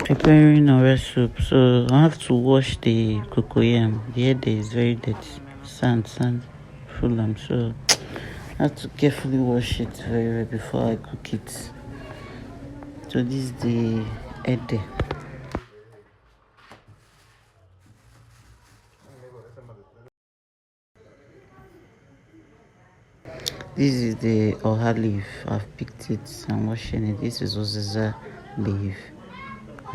Preparing Orah soup. So I have to wash the cocoyam. The head there is very dirty. Sand full am. So I have to carefully wash it very well before I cook it. So this is the head there. This is the Orah leaf. I've picked it. I'm washing it. This is Oziza leaf.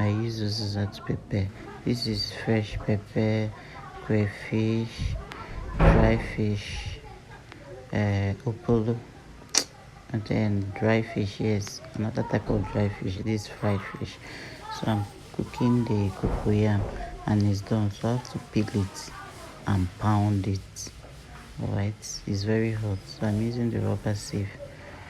I use Oziza to prepare. This is fresh pepper, crayfish, dry fish, opolo, and then dry fish. Yes, another type of dry fish. This fried fish. So I'm cooking the cocoyam and it's done. So I have to peel it and pound it. Alright, it's very hot. So I'm using the rubber sieve.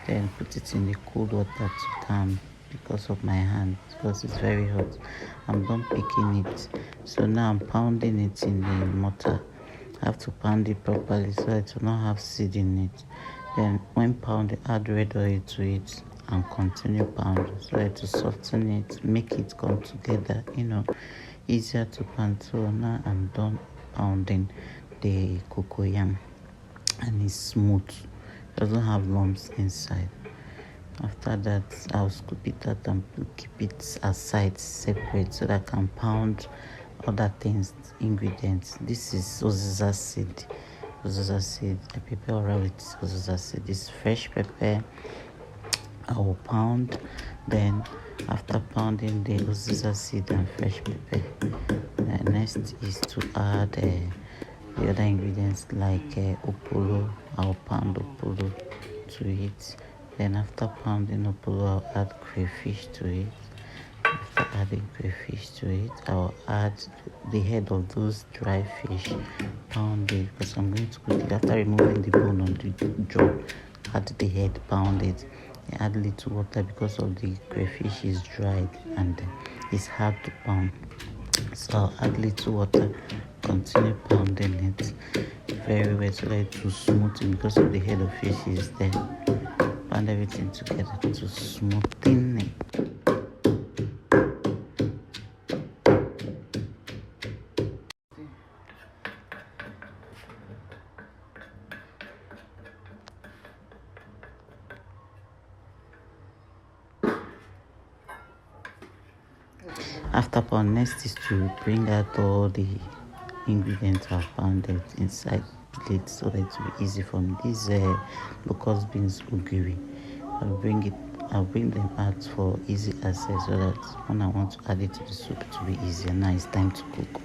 Then put it in the cold water to calm because of my hand, because it's very hot. I'm done picking it. So now I'm pounding it in the mortar. I have to pound it properly so it will not have seed in it. Then when pounding, add red oil to it and continue pounding so to soften it, make it come together, easier to pound. So now I'm done pounding the cocoyam and it's smooth, doesn't have lumps inside. After that, I'll scoop it out and keep it aside separate so that I can pound other things, ingredients. This is Oziza seed. I prepare Orah with Oziza seed. This is fresh pepper. I will pound. Then after pounding the Oziza seed and fresh pepper, next is to add the other ingredients like opolo. I'll pound opolo to it. Then after pounding opolo, I'll add crayfish to it. After adding crayfish to it, I'll add the head of those dry fish, pound it because I'm going to cook it. After removing the bone on the jaw, add the head, pound it. Add little water because of the crayfish is dried and it's hard to pound. So I'll add little water, continue pounding it very well so that it will smooth it because of the head of fish is there. Pound everything together to smoothen it. After pound, next is to bring out all the ingredients I've pounded inside plate so that it will be easy for me. These locust beans ugiri. I'll bring them out for easy access so that when I want to add it to the soup it will be easier. Now it's time to cook.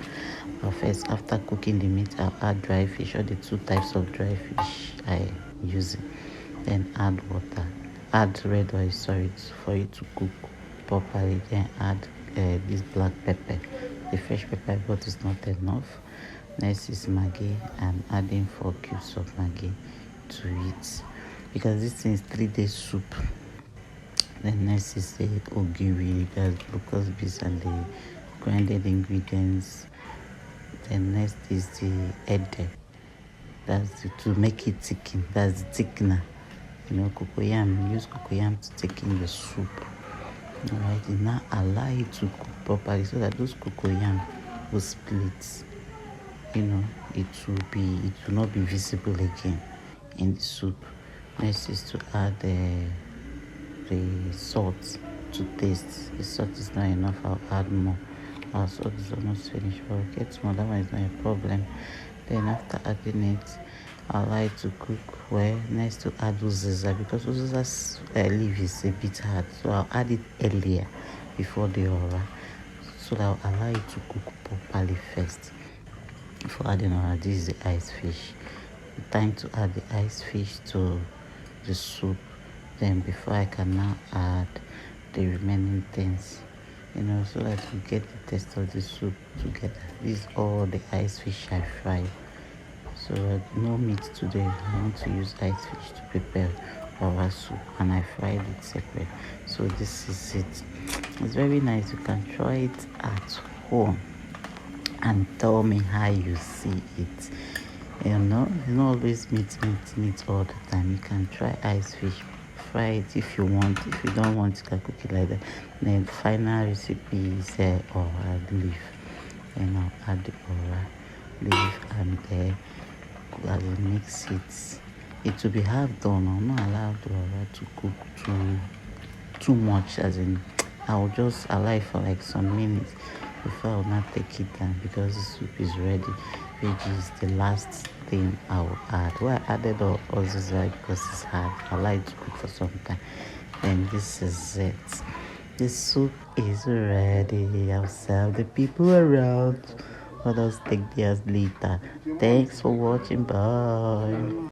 But first, after cooking the meat, I'll add dry fish or the two types of dry fish I use. Then add water. Add red oil, for it to cook properly. Then add this black pepper. The fresh pepper I bought is not enough. Next is Maggi. I'm adding 4 cubes of Maggi to it because this thing is 3 days soup. Then next is the ogiri, that's locust beans and the grinded ingredients. Then next is the head. To make it thicken. That's the thickener. Cocoyam. Use cocoyam to thicken the soup. Alright, now allow it to cook properly so that those cocoyam will split. It will not be visible again in the soup. Next is to add the salt to taste. The salt is not enough, I'll add more. Our salt is almost finished, but I'll get more. That one is not a problem. Then after adding it, I like to cook well. Next to add uziza because uziza's leaf is a bit hard, so I'll add it earlier before the Orah, so that I'll allow it to cook properly first before adding Orah. This is the ice fish. The time to add the ice fish to the soup. Then before I can now add the remaining things, so that we get the taste of the soup together. This is all the ice fish I fried. So no meat today. I want to use ice fish to prepare Orah soup and I fried it separate. So this is it. It's very nice. You can try it at home and tell me how you see it. It's not always meat all the time. You can try ice fish fry it if you want. If you don't want, you can cook it like that. Then the final recipe is Orah leaf. And I'll add the Orah leaf and I will mix it. It will be half done. I'll not allow the Orah to cook too much, as in I'll just allow it for like some minutes before I'll not take it down, because the soup is ready, which is the last thing I'll add. Well, I added all this because it's hard. I like to cook for some time. And this is it. The soup is ready. I'll serve the people around. Let us take theirs later. Thanks for watching. Bye.